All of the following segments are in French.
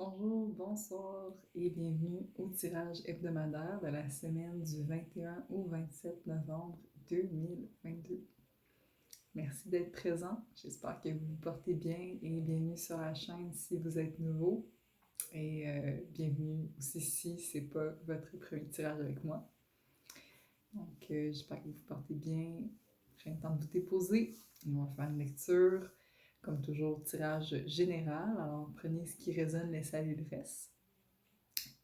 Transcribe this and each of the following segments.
Bonjour, bonsoir et bienvenue au tirage hebdomadaire de la semaine du 21 au 27 novembre 2022. Merci d'être présent. J'espère que vous vous portez bien et bienvenue sur la chaîne si vous êtes nouveau. Et bienvenue aussi si c'est pas votre premier tirage avec moi. Donc j'espère que vous vous portez bien. J'ai le temps de vous déposer. On va faire une lecture. Comme toujours, tirage général. Alors prenez ce qui résonne, laissez aller le reste.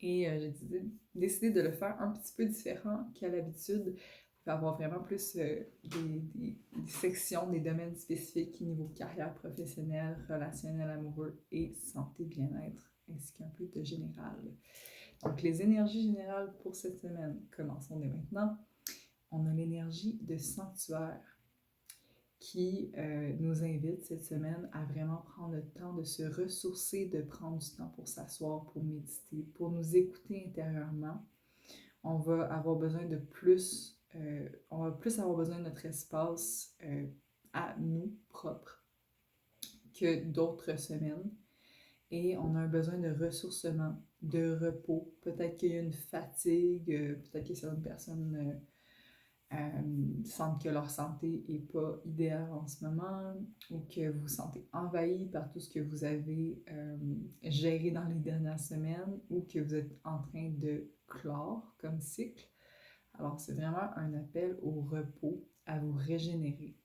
Et j'ai décidé de le faire un petit peu différent qu'à l'habitude. Il va y avoir vraiment plus des sections, des domaines spécifiques niveau carrière professionnelle, relationnel amoureux et santé bien-être, ainsi qu'un peu de général. Donc les énergies générales pour cette semaine, commençons dès maintenant. On a l'énergie de sanctuaire qui nous invite cette semaine à vraiment prendre le temps de se ressourcer, de prendre du temps pour s'asseoir, pour méditer, pour nous écouter intérieurement. On va avoir besoin de plus, on va plus avoir besoin de notre espace à nous propre que d'autres semaines. Et on a un besoin de ressourcement, de repos. Peut-être qu'il y a une fatigue, peut-être qu'il y a certaines personnes sentent que leur santé n'est pas idéale en ce moment ou que vous vous sentez envahi par tout ce que vous avez géré dans les dernières semaines ou que vous êtes en train de clore comme cycle. Alors, c'est vraiment un appel au repos, à vous régénérer.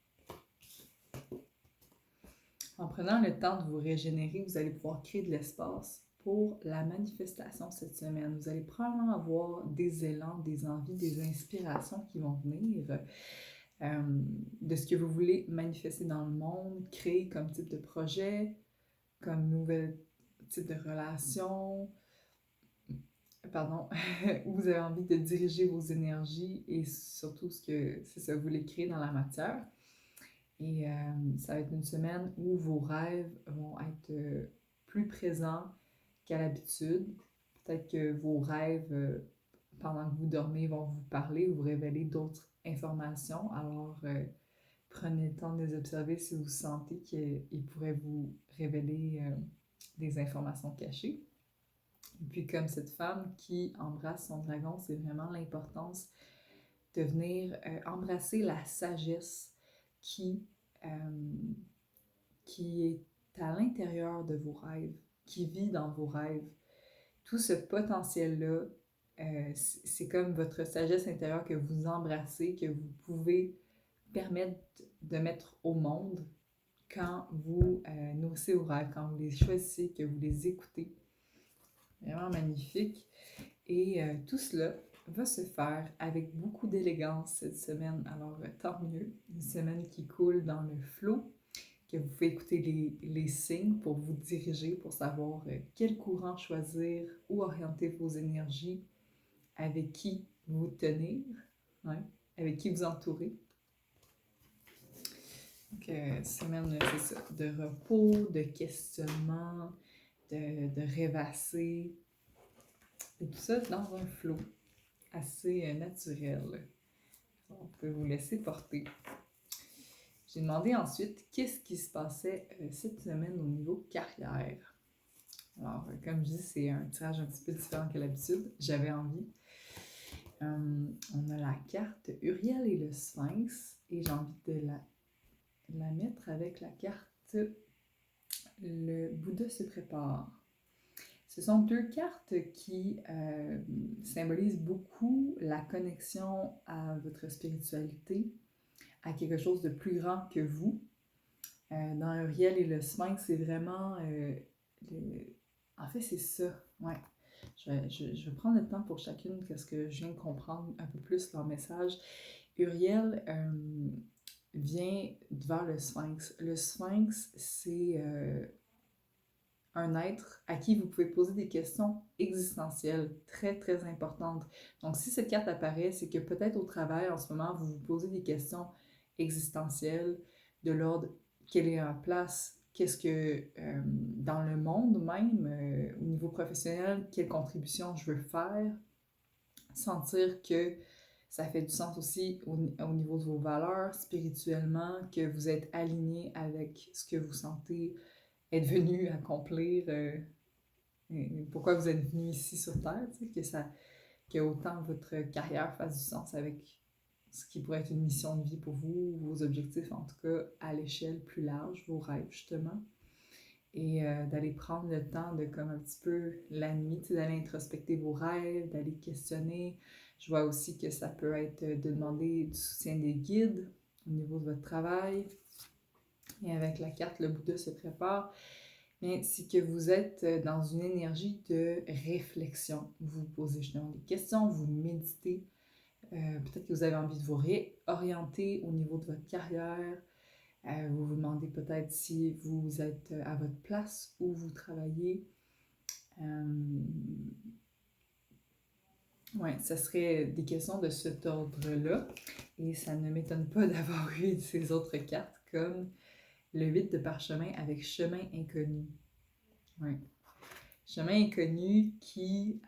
En prenant le temps de vous régénérer, vous allez pouvoir créer de l'espace pour la manifestation cette semaine. Vous allez probablement avoir des élans, des envies, des inspirations qui vont venir de ce que vous voulez manifester dans le monde, créer comme type de projet, comme nouvel type de relation, où vous avez envie de diriger vos énergies et surtout ce que c'est ça, vous voulez créer dans la matière. Et ça va être une semaine où vos rêves vont être plus présents qu'à l'habitude. Peut-être que vos rêves, pendant que vous dormez, vont vous parler, vous révéler d'autres informations. Alors, prenez le temps de les observer si vous sentez qu'ils pourraient vous révéler des informations cachées. Et puis, comme cette femme qui embrasse son dragon, c'est vraiment l'importance de venir embrasser la sagesse qui est à l'intérieur de vos rêves, qui vit dans vos rêves. Tout ce potentiel-là, c'est comme votre sagesse intérieure que vous embrassez, que vous pouvez permettre de mettre au monde quand vous nourrissez vos rêves, quand vous les choisissez, que vous les écoutez. Vraiment magnifique. Et tout cela va se faire avec beaucoup d'élégance cette semaine. Alors, tant mieux. Une semaine qui coule dans le flow, que vous pouvez écouter les signes pour vous diriger, pour savoir quel courant choisir, où orienter vos énergies, avec qui vous tenir, hein, avec qui vous entourer. Donc, semaine, c'est ça, de repos, de questionnement, de rêvasser, et tout ça dans un flow assez naturel. On peut vous laisser porter. J'ai demandé ensuite qu'est-ce qui se passait cette semaine au niveau carrière. Alors, comme je dis, c'est un tirage un petit peu différent que l'habitude. J'avais envie. On a la carte Uriel et le Sphinx et j'ai envie de la mettre avec la carte Le Bouddha se prépare. Ce sont deux cartes qui symbolisent beaucoup la connexion à votre spiritualité, à quelque chose de plus grand que vous. Dans Uriel et le Sphinx, c'est vraiment... En fait, c'est ça, ouais. Je vais prendre le temps pour chacune parce que je viens de comprendre un peu plus leur message. Uriel vient vers le Sphinx. Le Sphinx, c'est un être à qui vous pouvez poser des questions existentielles très, très importantes. Donc, si cette carte apparaît, c'est que peut-être au travail, en ce moment, vous vous posez des questions existentielles de l'ordre quelle est ma place, qu'est-ce que dans le monde même, au niveau professionnel, quelle contribution je veux faire, sentir que ça fait du sens aussi au niveau de vos valeurs spirituellement, que vous êtes aligné avec ce que vous sentez être venu accomplir pourquoi vous êtes venu ici sur Terre, que autant votre carrière fasse du sens avec ce qui pourrait être une mission de vie pour vous, vos objectifs, en tout cas à l'échelle plus large, vos rêves justement. Et d'aller prendre le temps de comme un petit peu la nuit, d'aller introspecter vos rêves, d'aller questionner. Je vois aussi que ça peut être de demander du soutien des guides au niveau de votre travail. Et avec la carte, le Bouddha se prépare. Mais c'est que vous êtes dans une énergie de réflexion. Vous posez justement des questions, vous méditez. Peut-être que vous avez envie de vous réorienter au niveau de votre carrière. Vous vous demandez peut-être si vous êtes à votre place où vous travaillez. Ouais, ça serait des questions de cet ordre-là. Et ça ne m'étonne pas d'avoir eu ces autres cartes comme le 8 de parchemin avec chemin inconnu. Ouais. Chemin inconnu qui...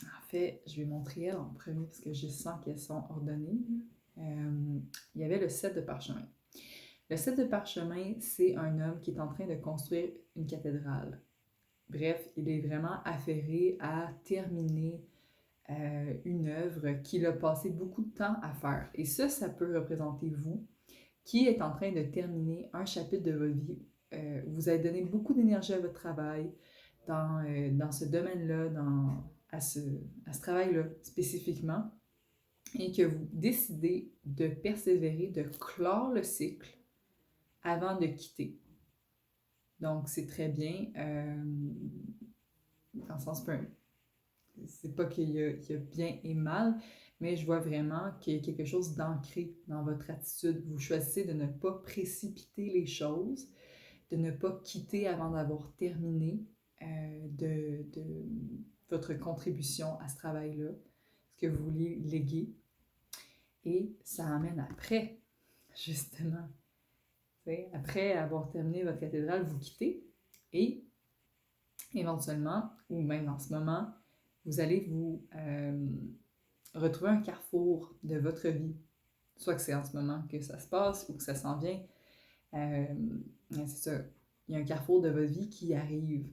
en fait, je vais montrer elle en premier parce que je sens qu'elles sont ordonnées. Il y avait le 7 de parchemin. Le 7 de parchemin, c'est un homme qui est en train de construire une cathédrale. Bref, il est vraiment affairé à terminer une œuvre qu'il a passé beaucoup de temps à faire. Et ça peut représenter vous, qui êtes en train de terminer un chapitre de votre vie. Vous avez donné beaucoup d'énergie à votre travail, dans ce domaine-là, à ce travail-là spécifiquement, et que vous décidez de persévérer, de clore le cycle avant de quitter. Donc, c'est très bien, dans le sens peu. C'est pas qu'il y a bien et mal, mais je vois vraiment qu'il y a quelque chose d'ancré dans votre attitude. Vous choisissez de ne pas précipiter les choses, de ne pas quitter avant d'avoir terminé de votre contribution à ce travail-là, ce que vous vouliez léguer. Et ça amène après, justement. Après avoir terminé votre cathédrale, vous quittez et éventuellement, ou même en ce moment, vous allez vous retrouver un carrefour de votre vie. Soit que c'est en ce moment que ça se passe ou que ça s'en vient. C'est ça. Il y a un carrefour de votre vie qui arrive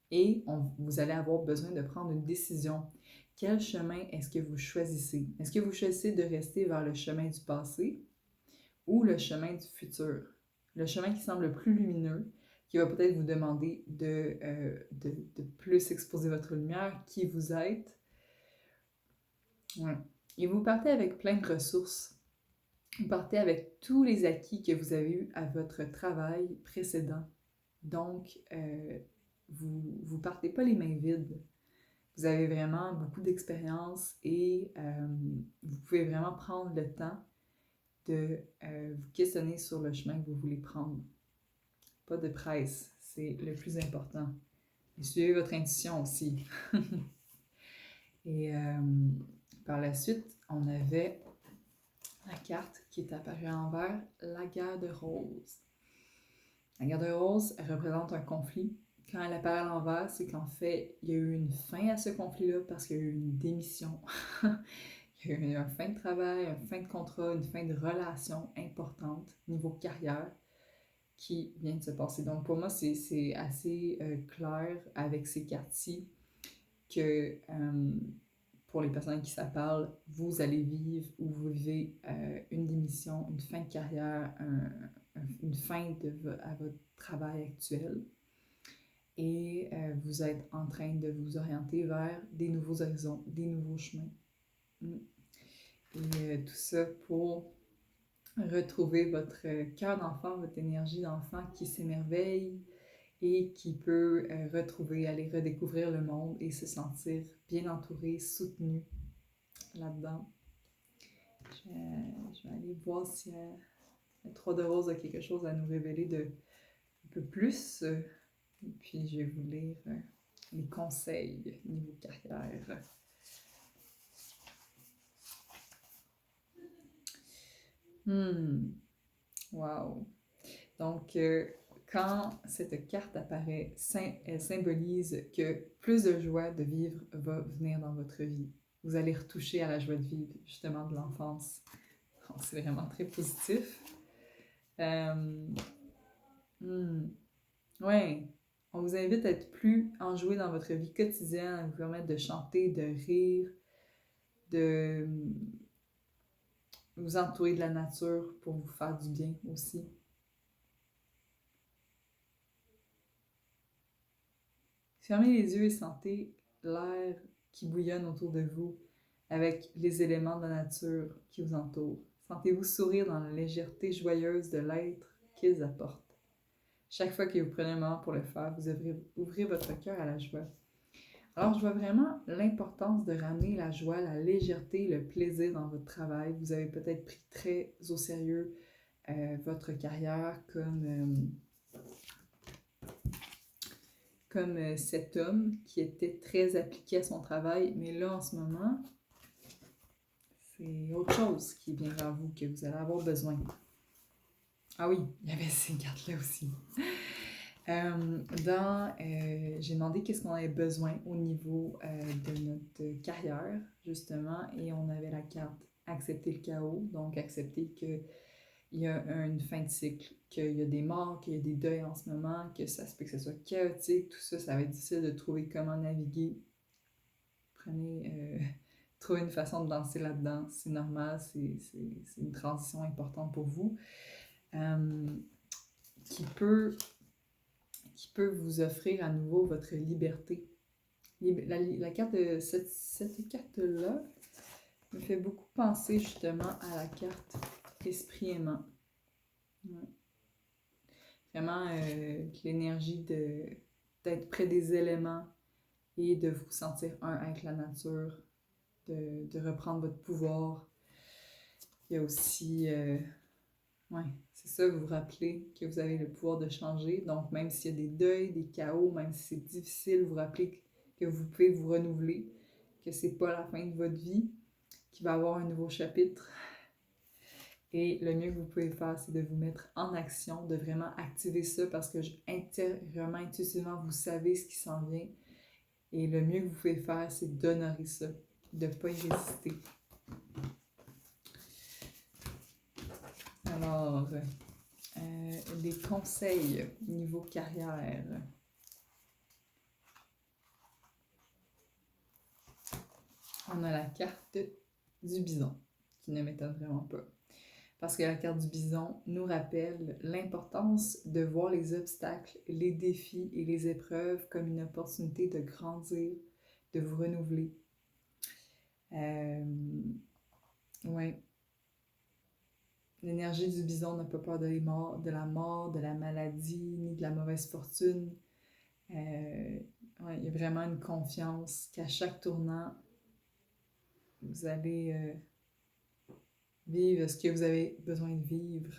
et vous allez avoir besoin de prendre une décision. Quel chemin est-ce que vous choisissez? Est-ce que vous choisissez de rester vers le chemin du passé ou le chemin du futur? Le chemin qui semble le plus lumineux, qui va peut-être vous demander de plus exposer votre lumière, qui vous êtes. Ouais. Et vous partez avec plein de ressources. Vous partez avec tous les acquis que vous avez eus à votre travail précédent. Donc, vous partez pas les mains vides. Vous avez vraiment beaucoup d'expérience et vous pouvez vraiment prendre le temps de vous questionner sur le chemin que vous voulez prendre. Pas de presse, c'est le plus important. Et suivez votre intuition aussi. Et par la suite, on avait la carte qui est apparue à l'envers, la guerre de rose. La guerre de rose, elle représente un conflit. Quand elle apparaît à l'envers, c'est qu'en fait, il y a eu une fin à ce conflit-là parce qu'il y a eu une démission. Il y a eu une fin de travail, une fin de contrat, une fin de relation importante niveau carrière qui vient de se passer. Donc pour moi, c'est assez clair avec ces cartes-ci que pour les personnes qui ça parle, vous allez vivre ou vous vivez une démission, une fin de carrière, une fin à votre travail actuel. Et vous êtes en train de vous orienter vers des nouveaux horizons, des nouveaux chemins. Et tout ça pour retrouver votre cœur d'enfant, votre énergie d'enfant qui s'émerveille et qui peut retrouver, aller redécouvrir le monde et se sentir bien entouré, soutenu là-dedans. Je vais aller voir si la 3 de rose a quelque chose à nous révéler un peu plus. Et puis je vais vous lire les conseils niveau carrière. Wow! Donc, quand cette carte apparaît, elle symbolise que plus de joie de vivre va venir dans votre vie. Vous allez retoucher à la joie de vivre, justement, de l'enfance. C'est vraiment très positif. Ouais. On vous invite à être plus enjoué dans votre vie quotidienne, à vous permettre de chanter, de rire, de vous entourer de la nature pour vous faire du bien aussi. Fermez les yeux et sentez l'air qui bouillonne autour de vous avec les éléments de la nature qui vous entourent. Sentez-vous sourire dans la légèreté joyeuse de l'être qu'ils apportent. Chaque fois que vous prenez un moment pour le faire, vous ouvrez votre cœur à la joie. Alors, je vois vraiment l'importance de ramener la joie, la légèreté, le plaisir dans votre travail. Vous avez peut-être pris très au sérieux votre carrière comme cet homme qui était très appliqué à son travail. Mais là, en ce moment, c'est autre chose qui vient vers vous, que vous allez avoir besoin. Ah oui, il y avait ces cartes-là aussi. J'ai demandé qu'est-ce qu'on avait besoin au niveau de notre carrière, justement, et on avait la carte accepter le chaos, donc accepter qu'il y a une fin de cycle, qu'il y a des morts, qu'il y a des deuils en ce moment, que ça se peut que ce soit chaotique, tout ça, ça va être difficile de trouver comment naviguer. Trouvez une façon de danser là-dedans, c'est normal, c'est une transition importante pour vous, qui peut vous offrir à nouveau votre liberté. La carte de cette carte-là me fait beaucoup penser justement à la carte Esprit aimant. Ouais. Vraiment l'énergie d'être près des éléments et de vous sentir un avec la nature, de reprendre votre pouvoir. Il y a aussi... ouais, c'est ça, vous vous rappelez que vous avez le pouvoir de changer. Donc, même s'il y a des deuils, des chaos, même si c'est difficile, vous rappelez que vous pouvez vous renouveler, que c'est pas la fin de votre vie, qu'il va y avoir un nouveau chapitre. Et le mieux que vous pouvez faire, c'est de vous mettre en action, de vraiment activer ça parce que intérieurement, intuitivement, vous savez ce qui s'en vient. Et le mieux que vous pouvez faire, c'est d'honorer ça, de ne pas y résister. Alors, des conseils niveau carrière. On a la carte du bison, qui ne m'étonne vraiment pas. Parce que la carte du bison nous rappelle l'importance de voir les obstacles, les défis et les épreuves comme une opportunité de grandir, de vous renouveler. Ouais. L'énergie du bison n'a pas peur de la mort, de la maladie, ni de la mauvaise fortune. Ouais, il y a vraiment une confiance qu'à chaque tournant, vous allez vivre ce que vous avez besoin de vivre.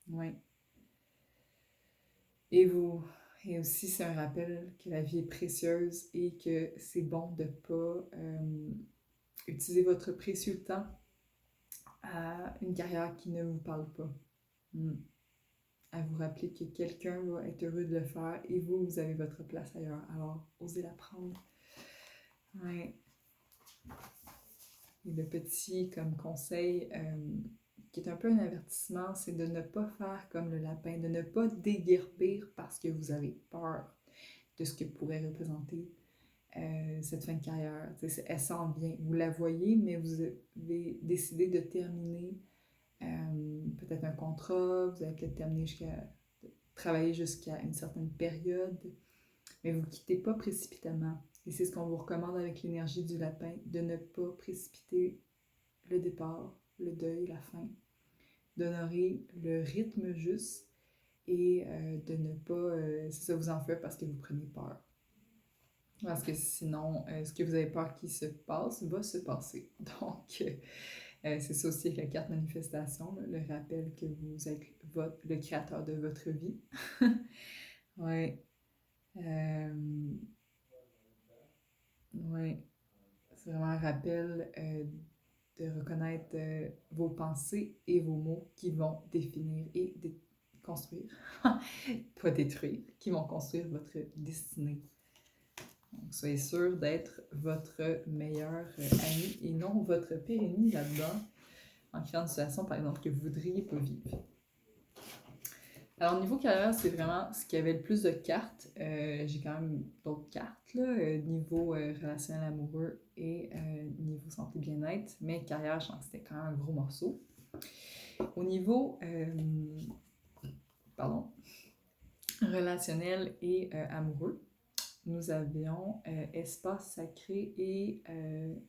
Ouais. Et aussi, c'est un rappel que la vie est précieuse et que c'est bon de ne pas utiliser votre précieux temps à une carrière qui ne vous parle pas. À vous rappeler que quelqu'un va être heureux de le faire et vous avez votre place ailleurs. Alors, osez la prendre. Ouais. Et le petit comme conseil, qui est un peu un avertissement, c'est de ne pas faire comme le lapin, de ne pas déguerpir parce que vous avez peur de ce que pourrait représenter cette fin de carrière. Elle s'en vient. Vous la voyez, mais vous avez décidé de terminer peut-être un contrat, vous avez peut-être travailler jusqu'à une certaine période, mais vous ne quittez pas précipitamment. Et c'est ce qu'on vous recommande avec l'énergie du lapin, de ne pas précipiter le départ, le deuil, la fin, d'honorer le rythme juste et de ne pas, c'est ça, vous en faire parce que vous prenez peur. Parce que sinon, ce que vous avez peur qui se passe va se passer. Donc, c'est ça aussi avec la carte manifestation, là, le rappel que vous êtes le créateur de votre vie. Ouais. Ouais. C'est vraiment un rappel de reconnaître vos pensées et vos mots qui vont définir et construire, pas détruire, qui vont construire votre destinée. Donc, soyez sûr d'être votre meilleur ami et non votre pire ennemi là-dedans, en créant une situation, par exemple, que vous ne voudriez pas vivre. Alors, niveau carrière, c'est vraiment ce qui avait le plus de cartes. J'ai quand même d'autres cartes, là, niveau relationnel amoureux et niveau santé bien-être. Mais carrière, je pense que c'était quand même un gros morceau. Au niveau, pardon, relationnel et amoureux, nous avions espace sacré et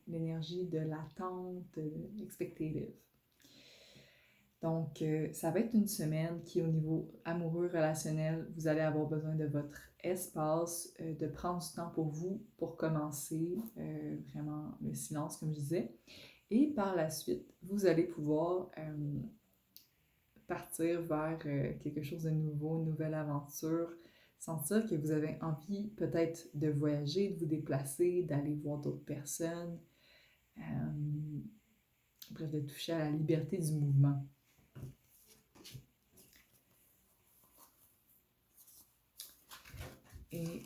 l'énergie de l'attente expectative. Donc, ça va être une semaine qui, au niveau amoureux, relationnel, vous allez avoir besoin de votre espace, de prendre du temps pour vous, pour commencer vraiment le silence, comme je disais. Et par la suite, vous allez pouvoir partir vers quelque chose de nouveau, une nouvelle aventure, sentir que vous avez envie peut-être de voyager, de vous déplacer, d'aller voir d'autres personnes, bref, de toucher à la liberté du mouvement. Et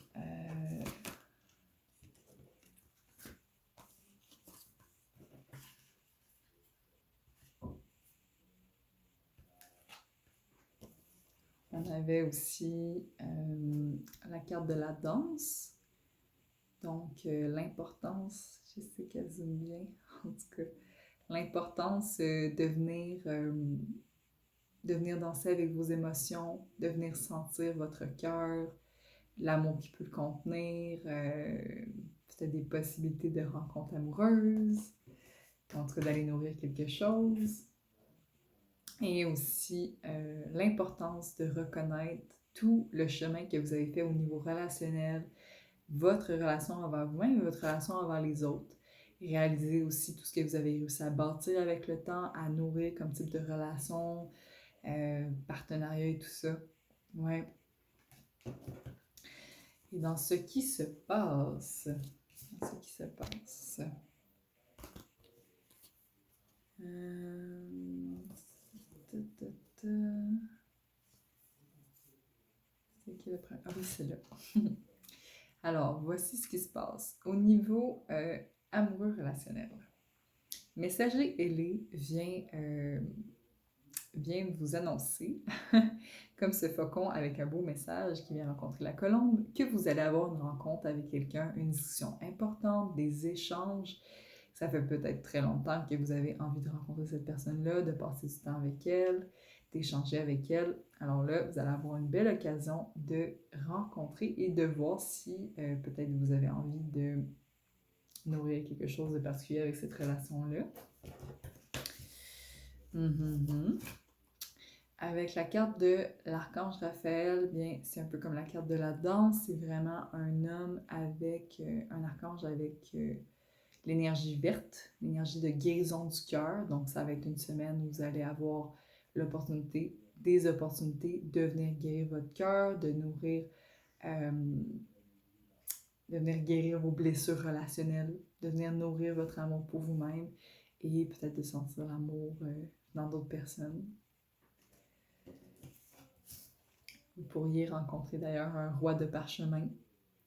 on avait aussi la carte de la danse. Donc, l'importance, je sais qu'elle zoome bien, en tout cas, l'importance de venir danser avec vos émotions, de venir sentir votre cœur, l'amour qui peut le contenir, peut-être des possibilités de rencontres amoureuses, en tout cas d'aller nourrir quelque chose. Et aussi l'importance de reconnaître tout le chemin que vous avez fait au niveau relationnel, votre relation envers vous-même et votre relation envers les autres. Et réaliser aussi tout ce que vous avez réussi à bâtir avec le temps, à nourrir comme type de relation, partenariat et tout ça. Ouais. Et dans ce qui se passe, c'est qui le premier? Ah oui, c'est là. Alors, voici ce qui se passe. Au niveau amoureux relationnel, Messager ailé vient vous annoncer, comme ce faucon avec un beau message qui vient rencontrer la colombe, que vous allez avoir une rencontre avec quelqu'un, une discussion importante, des échanges. Ça fait peut-être très longtemps que vous avez envie de rencontrer cette personne-là, de passer du temps avec elle, d'échanger avec elle. Alors là, vous allez avoir une belle occasion de rencontrer et de voir si peut-être vous avez envie de nourrir quelque chose de particulier avec cette relation-là. Avec la carte de l'archange Raphaël, bien, c'est un peu comme la carte de la danse. C'est vraiment un homme avec un archange avec l'énergie verte, l'énergie de guérison du cœur. Donc, ça va être une semaine où vous allez avoir des opportunités de venir guérir votre cœur, de venir guérir vos blessures relationnelles, de venir nourrir votre amour pour vous-même et peut-être de sentir l'amour dans d'autres personnes. Vous pourriez rencontrer d'ailleurs un roi de parchemin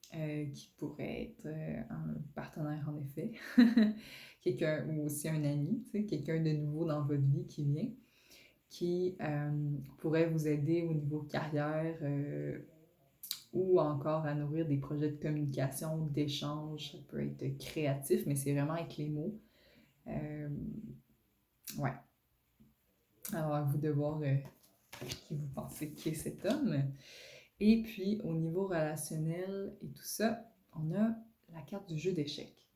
qui pourrait être un partenaire en effet, quelqu'un ou aussi un ami, quelqu'un de nouveau dans votre vie qui vient, qui pourrait vous aider au niveau carrière ou encore à nourrir des projets de communication, d'échange. Ça peut être créatif, mais c'est vraiment avec les mots. Ouais. Alors, à vous de voir qui vous pensez qui est cet homme. Et puis, au niveau relationnel et tout ça, on a la carte du jeu d'échecs.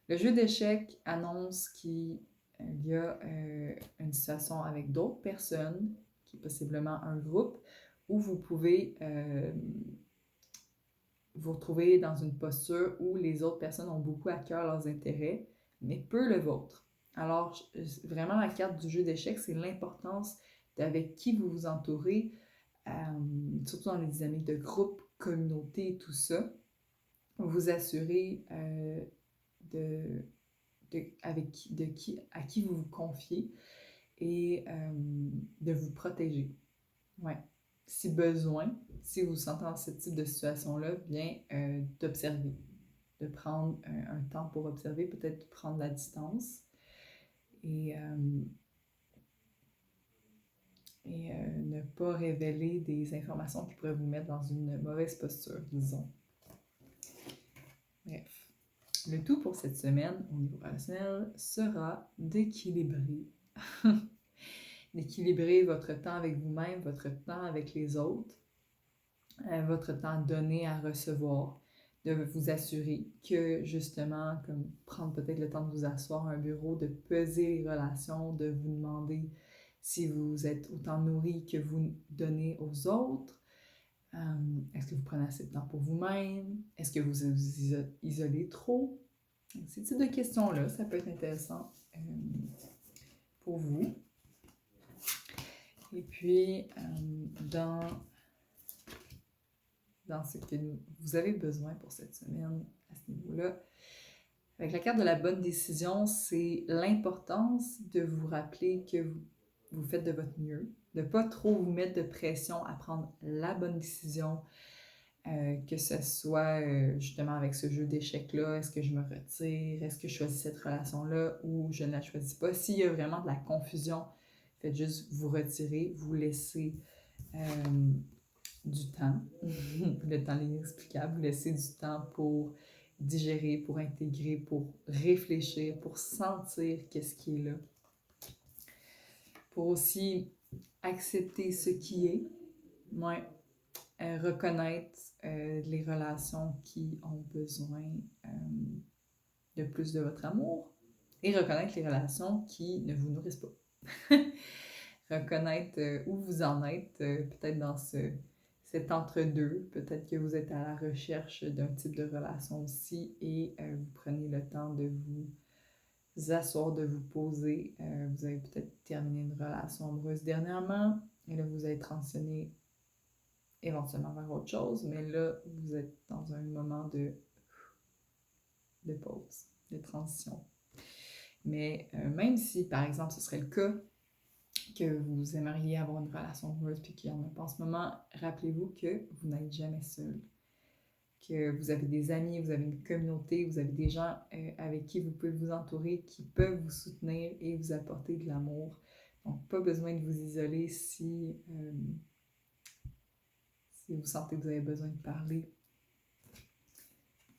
Le jeu d'échecs annonce qu'il y a une situation avec d'autres personnes, qui est possiblement un groupe, où vous pouvez vous retrouver dans une posture où les autres personnes ont beaucoup à cœur leurs intérêts, mais peu le vôtre. Alors, vraiment, la carte du jeu d'échecs, c'est l'importance d'avec qui vous vous entourez, surtout dans les dynamiques de groupe, communauté, tout ça, vous assurer à qui vous vous confiez et de vous protéger. Ouais. Si besoin, si vous vous sentez dans ce type de situation-là, bien d'observer, de prendre un temps pour observer, peut-être prendre la distance. Et et ne pas révéler des informations qui pourraient vous mettre dans une mauvaise posture, disons. Bref. Le tout pour cette semaine, au niveau relationnel, sera d'équilibrer. D'équilibrer votre temps avec vous-même, votre temps avec les autres, votre temps donné à recevoir, de vous assurer que, justement, comme prendre peut-être le temps de vous asseoir à un bureau, de peser les relations, de vous demander si vous êtes autant nourri que vous donnez aux autres. Est-ce que vous prenez assez de temps pour vous-même? Est-ce que vous vous isolez trop? Ces types de questions-là, ça peut être intéressant pour vous. Et puis, dans ce que vous avez besoin pour cette semaine, à ce niveau-là, avec la carte de la bonne décision, c'est l'importance de vous rappeler que vous faites de votre mieux, de ne pas trop vous mettre de pression à prendre la bonne décision, que ce soit justement avec ce jeu d'échecs-là, est-ce que je me retire, est-ce que je choisis cette relation-là ou je ne la choisis pas. S'il y a vraiment de la confusion, faites juste vous retirer, vous laisser du temps, le temps inexplicable, vous laisser du temps pour digérer, pour intégrer, pour réfléchir, pour sentir qu'est-ce qui est là. Pour aussi accepter ce qui est, reconnaître les relations qui ont besoin de plus de votre amour et reconnaître les relations qui ne vous nourrissent pas. Reconnaître où vous en êtes, peut-être dans cet entre-deux, peut-être que vous êtes à la recherche d'un type de relation aussi et vous prenez le temps de vous asseoir, de vous poser. Vous avez peut-être terminé une relation amoureuse dernièrement et là vous avez transitionné éventuellement vers autre chose, mais là vous êtes dans un moment de pause, de transition. Mais même si par exemple ce serait le cas que vous aimeriez avoir une relation amoureuse puis qu'il n'y en a pas en ce moment, rappelez-vous que vous n'êtes jamais seul, que vous avez des amis, vous avez une communauté, vous avez des gens avec qui vous pouvez vous entourer, qui peuvent vous soutenir et vous apporter de l'amour. Donc, pas besoin de vous isoler si vous sentez que vous avez besoin de parler.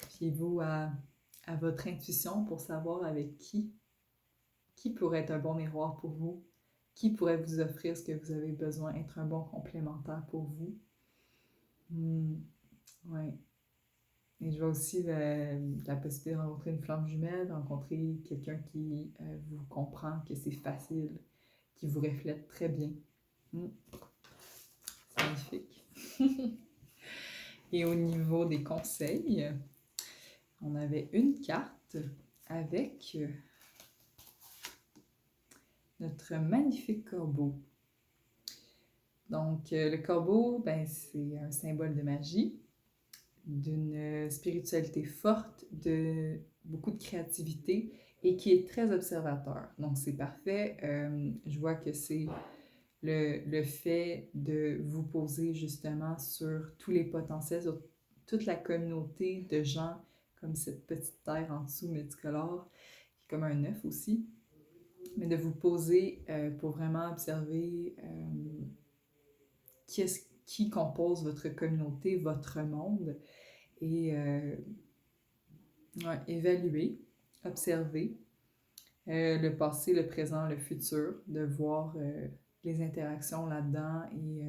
Fiez-vous à votre intuition pour savoir avec qui pourrait être un bon miroir pour vous, qui pourrait vous offrir ce que vous avez besoin, être un bon complémentaire pour vous. Ouais. Et je vois aussi la possibilité de rencontrer une flamme jumelle, de rencontrer quelqu'un qui vous comprend, que c'est facile, qui vous reflète très bien. C'est magnifique. Et au niveau des conseils, on avait une carte avec notre magnifique corbeau. Donc, le corbeau, c'est un symbole de magie, d'une spiritualité forte, de beaucoup de créativité et qui est très observateur. Donc, c'est parfait. Je vois que c'est le fait de vous poser justement sur tous les potentiels, sur toute la communauté de gens comme cette petite terre en dessous multicolore, qui est comme un œuf aussi, mais de vous poser pour vraiment observer qui compose votre communauté, votre monde, et évaluer, observer le passé, le présent, le futur, de voir les interactions là-dedans et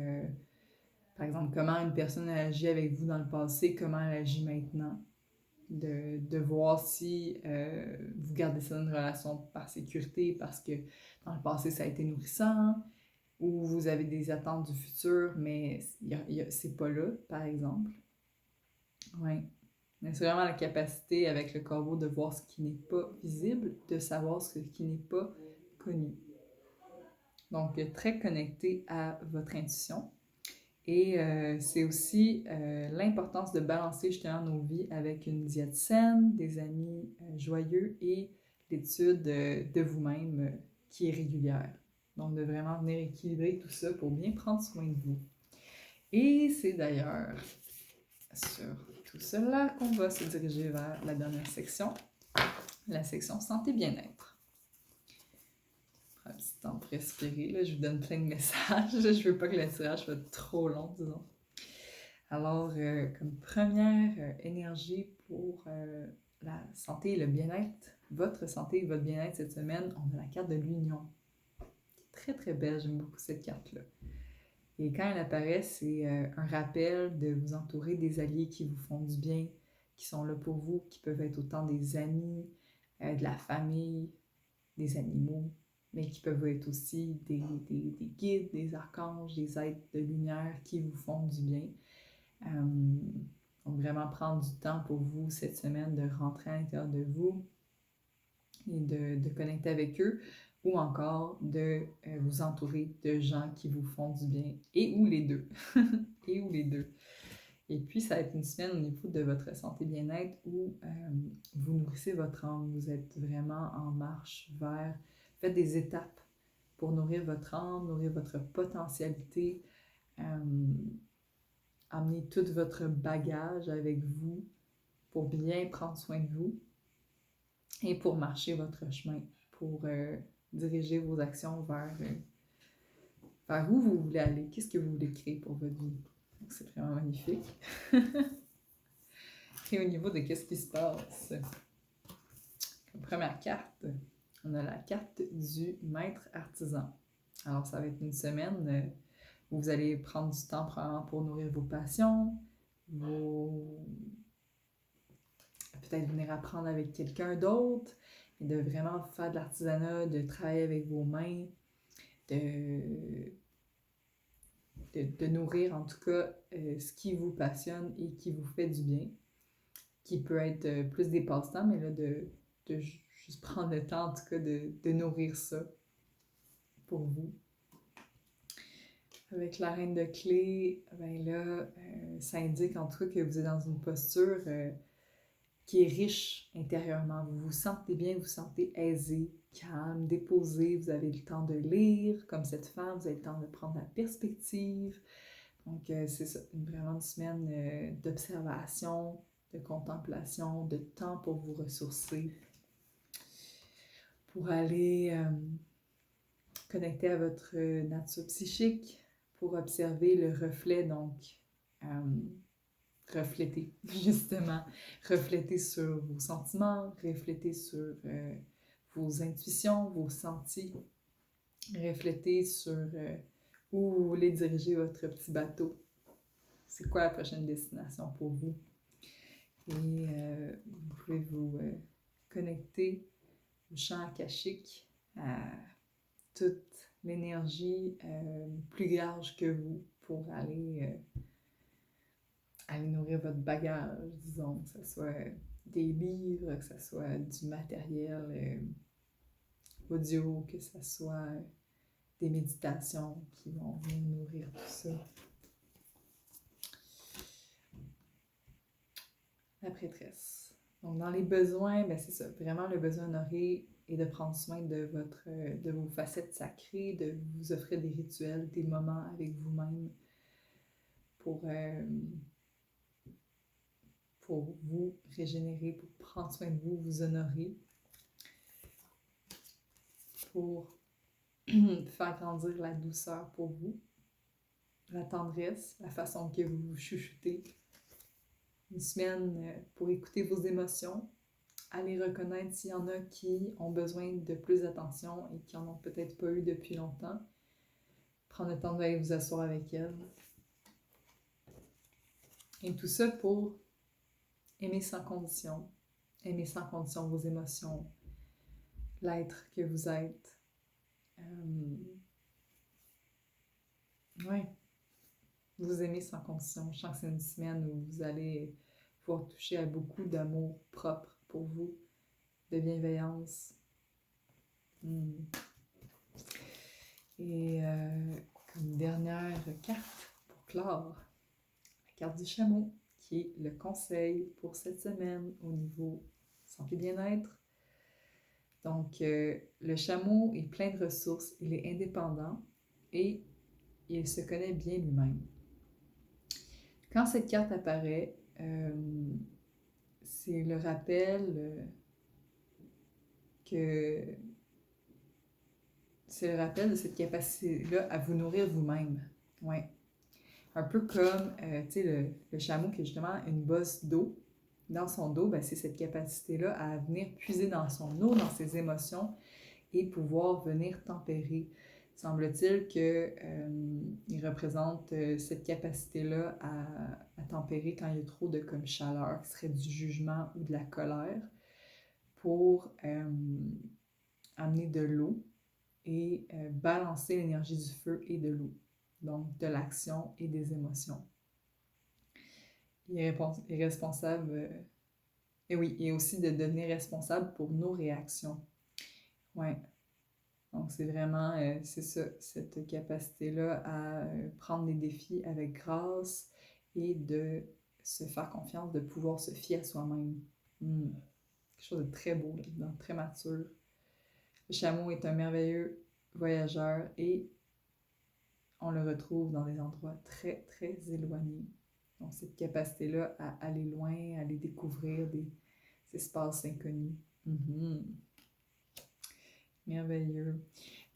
par exemple comment une personne a agi avec vous dans le passé, comment elle agit maintenant, de voir si vous gardez ça dans une relation par sécurité parce que dans le passé ça a été nourrissant, ou vous avez des attentes du futur mais c'est pas là, par exemple. Ouais. Mais c'est vraiment la capacité avec le corbeau de voir ce qui n'est pas visible, de savoir ce qui n'est pas connu. Donc, très connecté à votre intuition. Et c'est aussi l'importance de balancer justement nos vies avec une diète saine, des amis joyeux et l'étude de vous-même qui est régulière. Donc, de vraiment venir équilibrer tout ça pour bien prendre soin de vous. Et c'est d'ailleurs sur tout cela qu'on va se diriger vers la dernière section, la section santé bien-être. petit temps pour respirer. Là, je vous donne plein de messages. Je veux pas que le tirage soit trop long, disons. Alors, comme première énergie pour la santé et le bien-être, votre santé et votre bien-être cette semaine, on a la carte de l'union. Très, très belle. J'aime beaucoup cette carte-là. Et quand elle apparaît, c'est un rappel de vous entourer des alliés qui vous font du bien, qui sont là pour vous, qui peuvent être autant des amis, de la famille, des animaux, mais qui peuvent être aussi des guides, des archanges, des êtres de lumière qui vous font du bien. Donc vraiment prendre du temps pour vous cette semaine de rentrer à l'intérieur de vous et de connecter avec eux, ou encore de vous entourer de gens qui vous font du bien, et ou les deux. Et ou les deux. Et puis, ça va être une semaine au niveau de votre santé bien-être où vous nourrissez votre âme. Vous êtes vraiment en marche vers... Faites des étapes pour nourrir votre âme, nourrir votre potentialité, amener tout votre bagage avec vous pour bien prendre soin de vous et pour marcher votre chemin, pour diriger vos actions vers où vous voulez aller, qu'est-ce que vous voulez créer pour votre vie. Donc, c'est vraiment magnifique. Et au niveau de qu'est-ce qui se passe, comme première carte, on a la carte du maître artisan. Alors, ça va être une semaine où vous allez prendre du temps probablement pour nourrir vos passions, peut-être venir apprendre avec quelqu'un d'autre, et de vraiment faire de l'artisanat, de travailler avec vos mains, de nourrir en tout cas ce qui vous passionne et qui vous fait du bien, qui peut être plus des passe-temps, mais là de juste prendre le temps en tout cas de nourrir ça pour vous. Avec la reine de clés, ben là, ça indique en tout cas que vous êtes dans une posture qui est riche intérieurement. Vous vous sentez bien, vous vous sentez aisé, calme, déposé, vous avez le temps de lire, comme cette femme, vous avez le temps de prendre la perspective. Donc, c'est ça, vraiment une semaine d'observation, de contemplation, de temps pour vous ressourcer, pour aller connecter à votre nature psychique, pour observer le reflet, donc refléter, justement, refléter sur vos sentiments, refléter sur vos intuitions, vos sentis, refléter sur où vous voulez diriger votre petit bateau. C'est quoi la prochaine destination pour vous? Et vous pouvez vous connecter au champ akashique, à toute l'énergie plus large que vous pour aller nourrir votre bagage, disons, que ce soit des livres, que ce soit du matériel audio, que ce soit des méditations qui vont venir nourrir tout ça. La prêtresse. Donc, dans les besoins, ben c'est ça, vraiment le besoin honoré et de prendre soin de vos facettes sacrées, de vous offrir des rituels, des moments avec vous-même pour vous régénérer, pour prendre soin de vous, vous honorer, pour faire grandir la douceur pour vous, la tendresse, la façon que vous vous chuchotez. Une semaine pour écouter vos émotions, aller reconnaître s'il y en a qui ont besoin de plus d'attention et qui en ont peut-être pas eu depuis longtemps. Prendre le temps d'aller vous asseoir avec elles. Et tout ça pour aimer sans condition vos émotions, l'être que vous êtes. Ouais, vous aimez sans condition. Je sens que c'est une semaine où vous allez pouvoir toucher à beaucoup d'amour propre pour vous, de bienveillance. Et comme dernière carte pour clore, la carte du chameau, qui est le conseil pour cette semaine au niveau santé bien-être. Donc, le chameau est plein de ressources, il est indépendant et il se connaît bien lui-même. Quand cette carte apparaît, c'est le rappel que c'est le rappel de cette capacité-là à vous nourrir vous-même. Ouais. Un peu comme, tu sais, le chameau qui a justement une bosse d'eau. Dans son dos, ben, c'est cette capacité-là à venir puiser dans son eau, dans ses émotions et pouvoir venir tempérer. Semble-t-il qu'il représente cette capacité-là à tempérer quand il y a trop de comme chaleur, qui serait du jugement ou de la colère, pour amener de l'eau et balancer l'énergie du feu et de l'eau, donc de l'action et des émotions. Il est responsable, et oui, et aussi de devenir responsable pour nos réactions. Ouais. Donc c'est vraiment, c'est ça, cette capacité-là à prendre des défis avec grâce et de se faire confiance, de pouvoir se fier à soi-même. Quelque chose de très beau là-dedans, très mature. Le chameau est un merveilleux voyageur et on le retrouve dans des endroits très, très éloignés. Donc, cette capacité-là à aller loin, à aller découvrir des espaces inconnus. Merveilleux.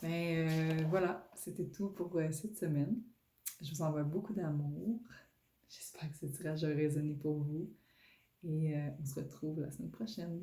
Mais voilà, c'était tout pour cette semaine. Je vous envoie beaucoup d'amour. J'espère que ce tirage a résonné pour vous. Et on se retrouve la semaine prochaine.